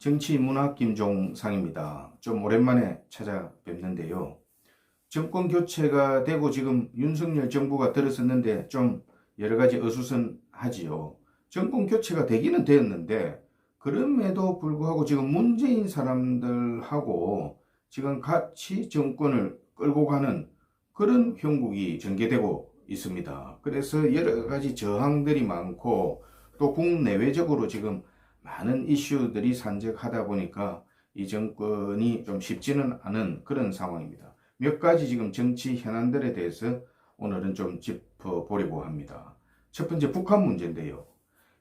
정치문학 김종상입니다. 좀 오랜만에 찾아뵙는데요. 정권 교체가 되고 지금 윤석열 정부가 들어섰는데 좀 여러 가지 어수선하지요. 정권 교체가 되기는 되었는데 그럼에도 불구하고 지금 문재인 사람들하고 지금 같이 정권을 끌고 가는 그런 형국이 전개되고 있습니다. 그래서 여러 가지 저항들이 많고 또 국내외적으로 지금 많은 이슈들이 산적하다 보니까 이 정권이 좀 쉽지는 않은 그런 상황입니다. 몇 가지 지금 정치 현안들에 대해서 오늘은 좀 짚어보려고 합니다. 첫 번째 북한 문제인데요.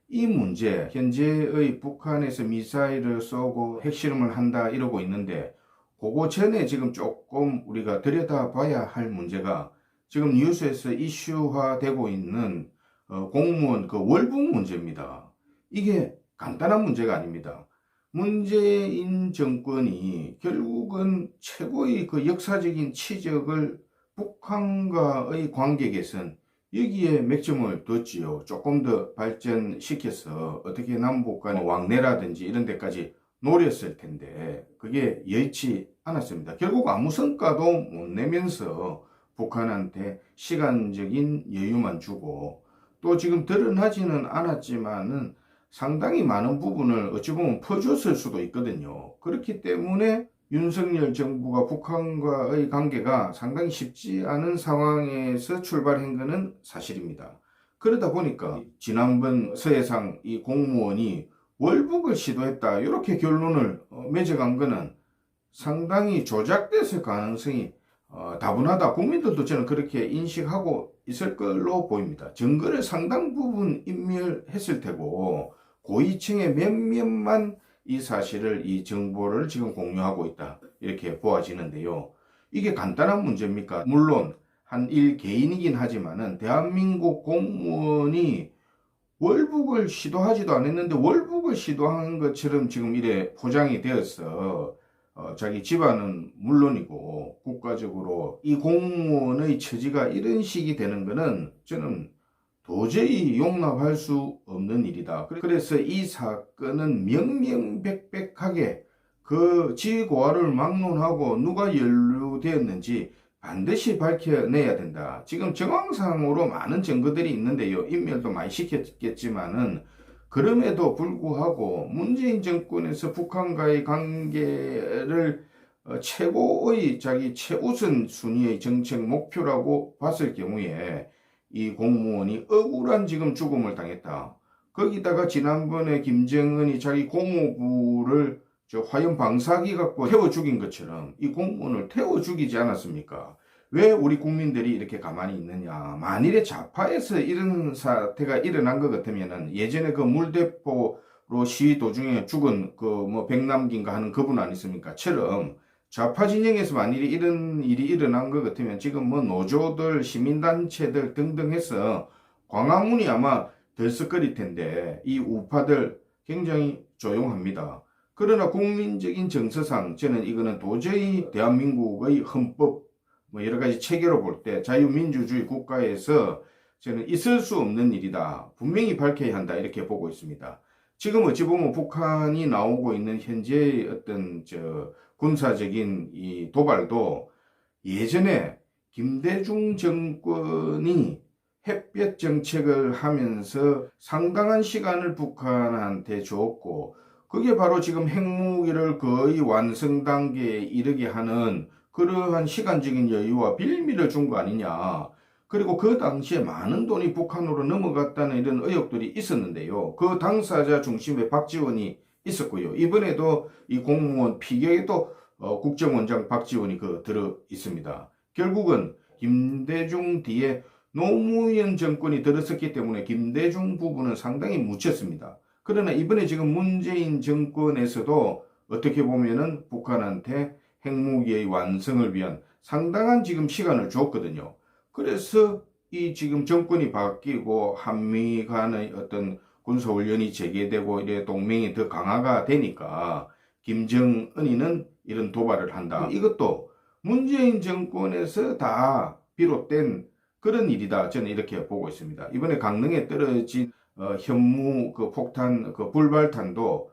이 문제, 현재의 북한에서 미사일을 쏘고 핵실험을 한다 이러고 있는데 그거 전에 지금 조금 우리가 들여다봐야 할 문제가 지금 뉴스에서 이슈화되고 있는 공무원 그 월북 문제입니다. 이게 간단한 문제가 아닙니다. 문재인 정권이 결국은 최고의 그 역사적인 치적을 북한과의 관계 개선 여기에 맥점을 뒀지요. 조금 더 발전시켜서 어떻게 남북 간의 왕래라든지 이런 데까지 노렸을 텐데 그게 여의치 않았습니다. 결국 아무 성과도 못 내면서 북한한테 시간적인 여유만 주고 또 지금 드러나지는 않았지만은 상당히 많은 부분을 어찌 보면 퍼줬을 수도 있거든요. 그렇기 때문에 윤석열 정부가 북한과의 관계가 상당히 쉽지 않은 상황에서 출발한 것은 사실입니다. 그러다 보니까 지난번 서해상 이 공무원이 월북을 시도했다 이렇게 결론을 맺어간 것은 상당히 조작됐을 가능성이 다분하다. 국민들도 저는 그렇게 인식하고 있을 걸로 보입니다. 증거를 상당 부분 인멸했을 테고 고위층의 몇몇만 이 사실을 이 정보를 지금 공유하고 있다 이렇게 보아지는데요. 이게 간단한 문제입니까? 물론 한 일개인이긴 하지만은 대한민국 공무원이 월북을 시도하지도 않았는데 월북을 시도한 것처럼 지금 이래 포장이 되어서 자기 집안은 물론이고 국가적으로 이 공무원의 처지가 이런 식이 되는 것은 저는 도저히 용납할 수 없는 일이다. 그래서 이 사건은 명명백백하게 그 지고화를 막론하고 누가 연루되었는지 반드시 밝혀내야 된다. 지금 정황상으로 많은 증거들이 있는데요. 인멸도 많이 시켰겠지만은 그럼에도 불구하고 문재인 정권에서 북한과의 관계를 최고의 자기 최우선 순위의 정책 목표라고 봤을 경우에 이 공무원이 억울한 지금 죽음을 당했다. 거기다가 지난번에 김정은이 자기 고모부를 화염 방사기 갖고 태워 죽인 것처럼 이 공무원을 태워 죽이지 않았습니까? 왜 우리 국민들이 이렇게 가만히 있느냐? 만일에 좌파에서 이런 사태가 일어난 것 같으면은 예전에 그 물대포로 시위 도중에 죽은 그 뭐 백남기인가 하는 그분 아니습니까? 처럼 좌파 진영에서 만일에 이런 일이 일어난 것 같으면 지금 뭐 노조들, 시민단체들 등등 해서 광화문이 아마 들썩거릴 텐데 이 우파들 굉장히 조용합니다. 그러나 국민적인 정서상 저는 이거는 도저히 대한민국의 헌법 뭐 여러 가지 체계로 볼 때 자유민주주의 국가에서 저는 있을 수 없는 일이다. 분명히 밝혀야 한다. 이렇게 보고 있습니다. 지금 어찌 보면 북한이 나오고 있는 현재의 어떤 군사적인 이 도발도 예전에 김대중 정권이 햇볕 정책을 하면서 상당한 시간을 북한한테 줬고 그게 바로 지금 핵무기를 거의 완성 단계에 이르게 하는 그러한 시간적인 여유와 빌미를 준 거 아니냐. 그리고 그 당시에 많은 돈이 북한으로 넘어갔다는 이런 의혹들이 있었는데요. 그 당사자 중심에 박지원이 있었고요. 이번에도 이 공무원 피격에도 국정원장 박지원이 들어 있습니다. 결국은 김대중 뒤에 노무현 정권이 들어섰기 때문에 김대중 부분은 상당히 묻혔습니다. 그러나 이번에 지금 문재인 정권에서도 어떻게 보면은 북한한테 핵무기의 완성을 위한 상당한 지금 시간을 줬거든요. 그래서 이 지금 정권이 바뀌고 한미 간의 어떤 군사훈련이 재개되고 이래 동맹이 더 강화가 되니까 김정은이는 이런 도발을 한다. 이것도 문재인 정권에서 다 비롯된 그런 일이다. 저는 이렇게 보고 있습니다. 이번에 강릉에 떨어진 현무 그 폭탄 그 불발탄도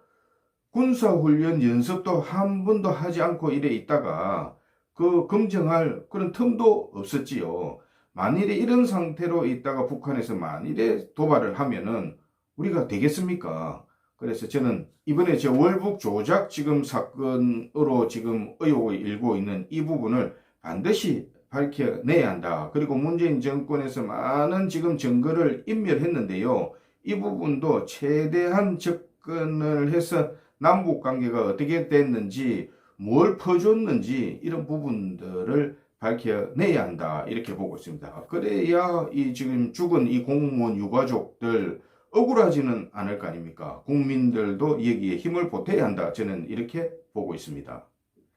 군사훈련 연습도 한 번도 하지 않고 이래 있다가 그 검증할 그런 틈도 없었지요. 만일에 이런 상태로 있다가 북한에서 만일에 도발을 하면은 우리가 되겠습니까? 그래서 저는 이번에 저 월북 조작 지금 사건으로 지금 의혹을 일고 있는 이 부분을 반드시 밝혀내야 한다. 그리고 문재인 정권에서 많은 지금 증거를 인멸했는데요. 이 부분도 최대한 접근을 해서 남북 관계가 어떻게 됐는지, 뭘 퍼줬는지 이런 부분들을 밝혀내야 한다. 이렇게 보고 있습니다. 그래야 이 지금 죽은 이 공무원 유가족들 억울하지는 않을 거 아닙니까? 국민들도 여기에 힘을 보태야 한다. 저는 이렇게 보고 있습니다.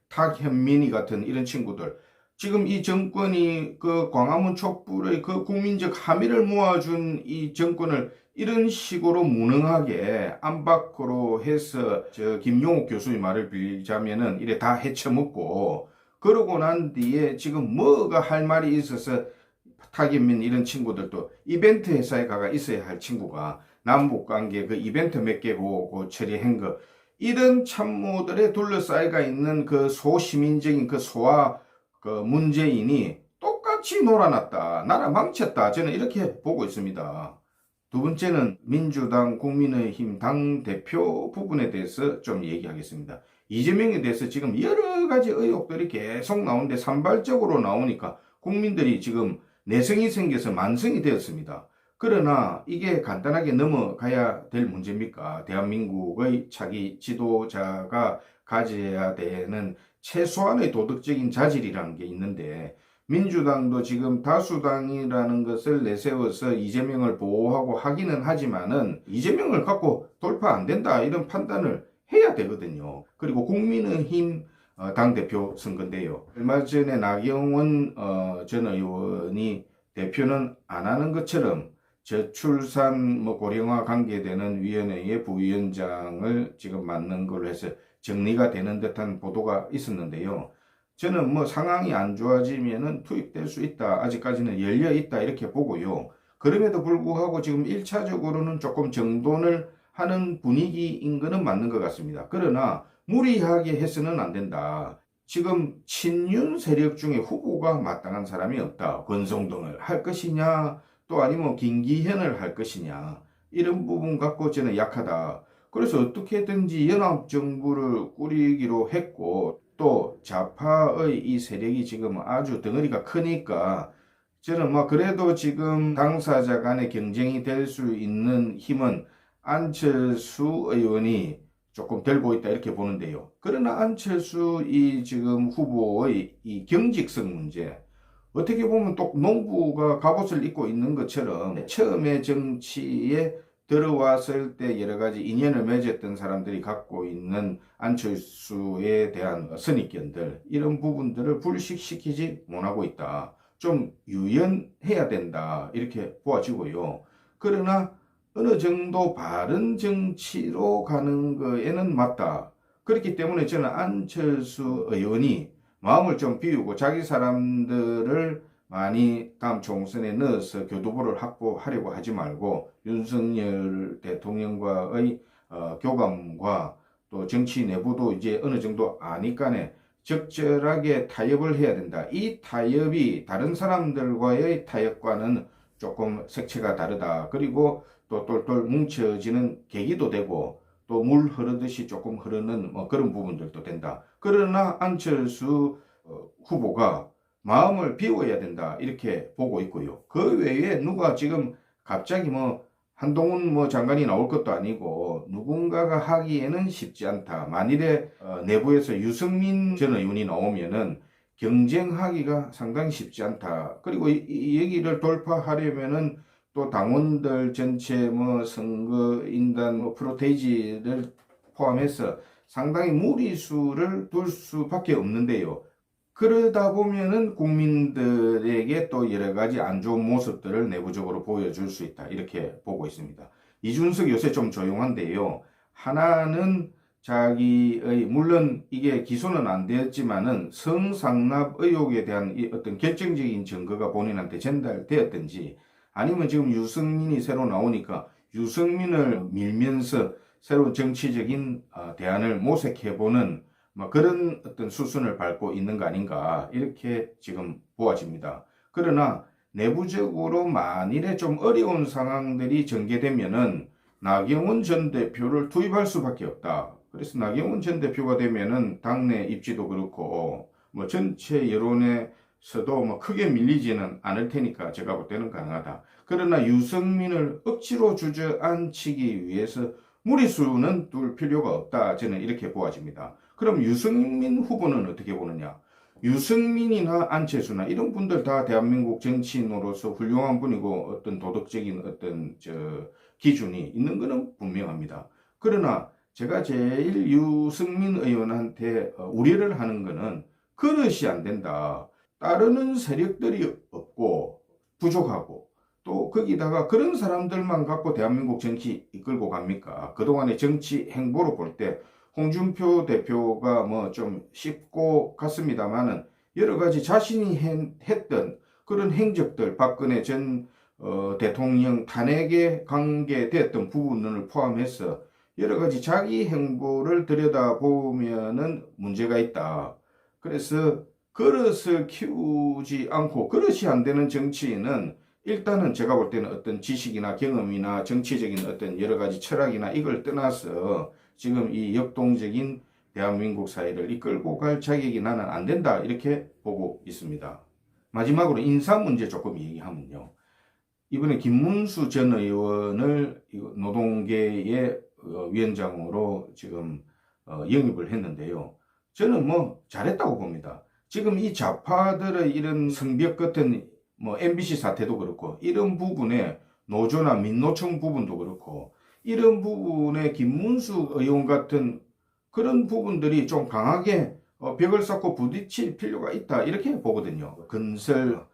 탁현민이 같은 이런 친구들, 지금 이 정권이 그 광화문 촛불의 그 국민적 함의를 모아준 이 정권을 이런 식으로 무능하게 안팎으로 해서 저 김용옥 교수의 말을 빌자면은 이래 다 헤쳐먹고 그러고 난 뒤에 지금 뭐가 할 말이 있어서 탁현민 이런 친구들도 이벤트 회사에 가가 있어야 할 친구가 남북관계 그 이벤트 몇 개 보고 처리한 거, 이런 참모들에 둘러싸여가 있는 그 소시민적인 그 소아 그 문재인이 똑같이 놀아놨다. 나라 망쳤다. 저는 이렇게 보고 있습니다. 두 번째는 민주당 국민의힘 당대표 부분에 대해서 좀 얘기하겠습니다. 이재명에 대해서 지금 여러 가지 의혹들이 계속 나오는데 산발적으로 나오니까 국민들이 지금 내성이 생겨서 만성이 되었습니다. 그러나 이게 간단하게 넘어가야 될 문제입니까? 대한민국의 차기 지도자가 가져야 되는 최소한의 도덕적인 자질이라는 게 있는데, 민주당도 지금 다수당이라는 것을 내세워서 이재명을 보호하고 하기는 하지만은 이재명을 갖고 돌파 안 된다 이런 판단을 해야 되거든요. 그리고 국민의힘 당대표 선거인데요. 얼마 전에 나경원 전 의원이 대표는 안 하는 것처럼 저출산 고령화 관계되는 위원회의 부위원장을 지금 맡는 걸로 해서 정리가 되는 듯한 보도가 있었는데요. 저는 상황이 안 좋아지면은 투입될 수 있다. 아직까지는 열려 있다. 이렇게 보고요. 그럼에도 불구하고 지금 1차적으로는 조금 정돈을 하는 분위기인 것은 맞는 것 같습니다. 그러나 무리하게 해서는 안 된다. 지금 친윤 세력 중에 후보가 마땅한 사람이 없다. 권성동을 할 것이냐, 또 아니면 김기현을 할 것이냐, 이런 부분 갖고 저는 약하다. 그래서 어떻게든지 연합정부를 꾸리기로 했고, 또 좌파의 이 세력이 지금 아주 덩어리가 크니까 저는 그래도 지금 당사자 간의 경쟁이 될 수 있는 힘은 안철수 의원이 조금 들고 있다 이렇게 보는데요. 그러나 안철수 이 지금 후보의 이 경직성 문제, 어떻게 보면 또 농부가 갑옷을 입고 있는 것처럼 처음에 정치에 들어왔을 때 여러 가지 인연을 맺었던 사람들이 갖고 있는 안철수에 대한 선입견들, 이런 부분들을 불식시키지 못하고 있다. 좀 유연해야 된다 이렇게 보아지고요. 그러나 어느 정도 바른 정치로 가는 거에는 맞다. 그렇기 때문에 저는 안철수 의원이 마음을 좀 비우고 자기 사람들을 많이 다음 총선에 넣어서 교두보를 확보하려고 하지 말고 윤석열 대통령과의 교감과 또 정치 내부도 이제 어느 정도 아니까네 적절하게 타협을 해야 된다. 이 타협이 다른 사람들과의 타협과는 조금 색채가 다르다. 그리고 또 똘똘 뭉쳐지는 계기도 되고 또 물 흐르듯이 조금 흐르는 그런 부분들도 된다. 그러나 안철수 후보가 마음을 비워야 된다 이렇게 보고 있고요. 그 외에 누가 지금 갑자기 한동훈 장관이 나올 것도 아니고 누군가가 하기에는 쉽지 않다. 만일에 내부에서 유승민 전 의원이 나오면은 경쟁하기가 상당히 쉽지 않다. 그리고 이 얘기를 돌파하려면은 또 당원들 전체 선거인단 프로테이지를 포함해서 상당히 무리수를 둘 수밖에 없는데요. 그러다 보면은 국민들에게 또 여러 가지 안 좋은 모습들을 내부적으로 보여줄 수 있다. 이렇게 보고 있습니다. 이준석 요새 좀 조용한데요. 하나는 자기의, 물론 이게 기소는 안 되었지만은 성상납 의혹에 대한 어떤 결정적인 증거가 본인한테 전달되었든지, 아니면 지금 유승민이 새로 나오니까 유승민을 밀면서 새로운 정치적인 대안을 모색해보는 뭐 그런 어떤 수순을 밟고 있는 거 아닌가 이렇게 지금 보아집니다. 그러나 내부적으로 만일에 좀 어려운 상황들이 전개되면은 나경원 전 대표를 투입할 수밖에 없다. 그래서 나경원 전 대표가 되면은 당내 입지도 그렇고 뭐 전체 여론에서도 뭐 크게 밀리지는 않을 테니까 제가 볼 때는 가능하다. 그러나 유승민을 억지로 주저앉히기 위해서 무리수는 둘 필요가 없다. 저는 이렇게 보아집니다. 그럼 유승민 후보는 어떻게 보느냐? 유승민이나 안철수나 이런 분들 다 대한민국 정치인으로서 훌륭한 분이고 어떤 도덕적인 어떤 기준이 있는 것은 분명합니다. 그러나 제가 제일 유승민 의원한테 우려를 하는 것은 그릇이 안 된다. 따르는 세력들이 없고 부족하고 또 거기다가 그런 사람들만 갖고 대한민국 정치 이끌고 갑니까? 그동안의 정치 행보로 볼 때 홍준표 대표가 뭐 좀 쉽고 같습니다만은 여러 가지 자신이 했던 그런 행적들, 박근혜 전 대통령 탄핵에 관계됐던 부분을 포함해서 여러 가지 자기 행보를 들여다보면은 문제가 있다. 그래서 그릇을 키우지 않고 그릇이 안 되는 정치인은 일단은 제가 볼 때는 어떤 지식이나 경험이나 정치적인 어떤 여러 가지 철학이나 이걸 떠나서 지금 이 역동적인 대한민국 사회를 이끌고 갈 자격이 나는 안 된다 이렇게 보고 있습니다. 마지막으로 인사 문제 조금 얘기하면요. 이번에 김문수 전 의원을 노동계의 위원장으로 지금 영입을 했는데요. 저는 뭐 잘했다고 봅니다. 지금 이 좌파들의 이런 성벽 같은 뭐 MBC 사태도 그렇고 이런 부분에 노조나 민노총 부분도 그렇고 이런 부분에 김문수 의원 같은 그런 부분들이 좀 강하게 벽을 쌓고 부딪힐 필요가 있다 이렇게 보거든요. 건설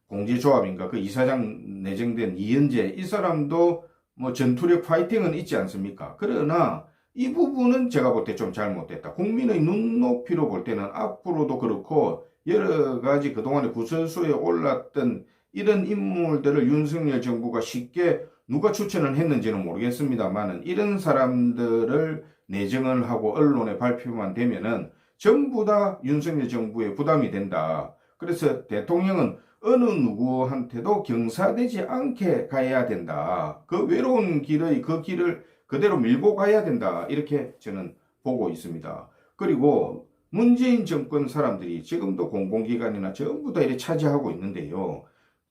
공제조합인가 그 이사장 내정된 이현재 이 사람도 뭐 전투력 파이팅은 있지 않습니까? 그러나 이 부분은 제가 볼 때 좀 잘못됐다. 국민의 눈높이로 볼 때는 앞으로도 그렇고 여러 가지 그동안에 구설수에 올랐던 이런 인물들을 윤석열 정부가 쉽게 누가 추천을 했는지는 모르겠습니다만은 이런 사람들을 내정을 하고 언론에 발표만 되면은 전부 다 윤석열 정부에 부담이 된다. 그래서 대통령은 어느 누구한테도 경사되지 않게 가야 된다. 그 외로운 길의 그 길을 그대로 밀고 가야 된다. 이렇게 저는 보고 있습니다. 그리고 문재인 정권 사람들이 지금도 공공기관이나 전부 다 이렇게 차지하고 있는데요.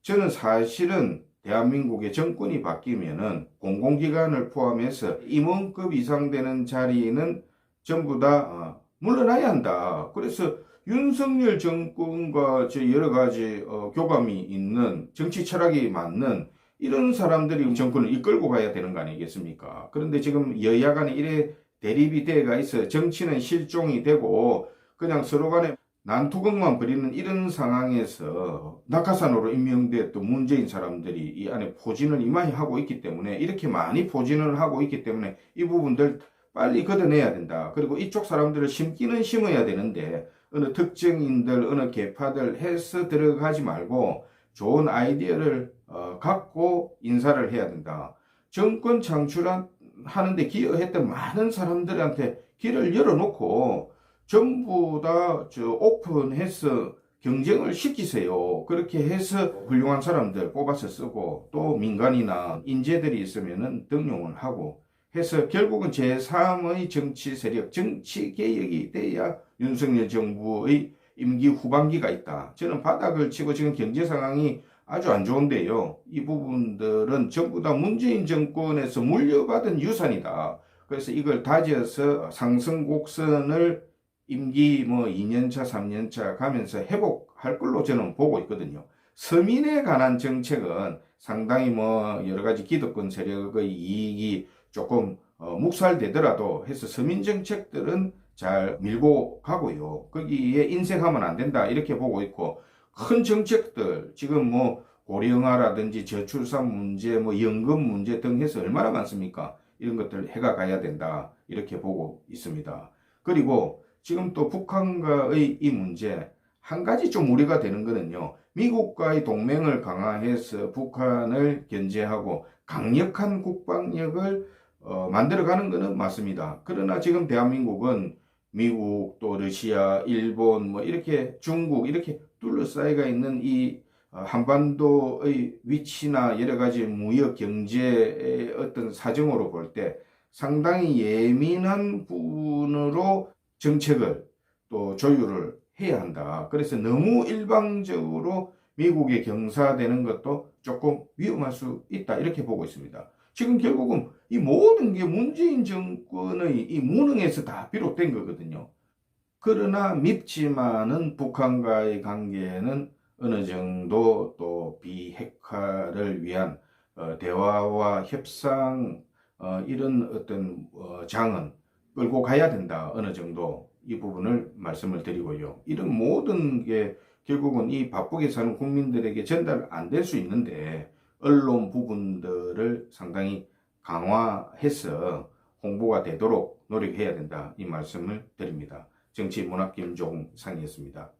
저는 사실은 대한민국의 정권이 바뀌면은 공공기관을 포함해서 임원급 이상 되는 자리는 전부 다 물러나야 한다. 그래서 윤석열 정권과 여러 가지 교감이 있는 정치 철학이 맞는 이런 사람들이 정권을 이끌고 가야 되는 거 아니겠습니까? 그런데 지금 여야 간에 이래 대립이 돼가 있어 정치는 실종이 되고 그냥 서로 간에 난투극만 벌이는 이런 상황에서 낙하산으로 임명됐던 문재인 사람들이 이 안에 포진을 이마에 하고 있기 때문에 이렇게 많이 포진을 하고 있기 때문에 이 부분들 빨리 걷어내야 된다. 그리고 이쪽 사람들을 심기는 심어야 되는데 어느 특정인들, 어느 계파들 해서 들어가지 말고 좋은 아이디어를 갖고 인사를 해야 된다. 정권 창출하는데 기여했던 많은 사람들한테 길을 열어놓고 전부 다 오픈해서 경쟁을 시키세요. 그렇게 해서 훌륭한 사람들 뽑아서 쓰고 또 민간이나 인재들이 있으면은 등용을 하고 해서 결국은 제3의 정치 세력, 정치 개혁이 돼야 윤석열 정부의 임기 후반기가 있다. 저는 바닥을 치고 지금 경제 상황이 아주 안 좋은데요. 이 부분들은 전부 다 문재인 정권에서 물려받은 유산이다. 그래서 이걸 다져서 상승 곡선을 임기 뭐 2년차, 3년차 가면서 회복할 걸로 저는 보고 있거든요. 서민에 관한 정책은 상당히 뭐 여러 가지 기득권 세력의 이익이 조금 묵살되더라도 해서 서민 정책들은 잘 밀고 가고요. 거기에 인색하면 안 된다 이렇게 보고 있고 큰 정책들 지금 뭐 고령화라든지 저출산 문제, 뭐 연금 문제 등 해서 얼마나 많습니까? 이런 것들 해가 가야 된다 이렇게 보고 있습니다. 그리고 지금 또 북한과의 이 문제 한 가지 좀 우려가 되는 거는요. 미국과의 동맹을 강화해서 북한을 견제하고 강력한 국방력을 만들어가는 것은 맞습니다. 그러나 지금 대한민국은 미국 또 러시아, 일본 뭐 이렇게 중국 이렇게 둘러싸여가 있는 이 한반도의 위치나 여러 가지 무역 경제의 어떤 사정으로 볼 때 상당히 예민한 부분으로 정책을 또 조율을 해야 한다. 그래서 너무 일방적으로 미국에 경사되는 것도 조금 위험할 수 있다. 이렇게 보고 있습니다. 지금 결국은 이 모든 게 문재인 정권의 이 무능에서 다 비롯된 거거든요. 그러나 밉지만은 북한과의 관계는 어느 정도 또 비핵화를 위한 대화와 협상 이런 어떤 장은 끌고 가야 된다. 어느 정도 이 부분을 말씀을 드리고요. 이런 모든 게 결국은 이 바쁘게 사는 국민들에게 전달 안 될 수 있는데 언론 부분들을 상당히 강화해서 홍보가 되도록 노력해야 된다. 이 말씀을 드립니다. 정치문학 김종상이었습니다.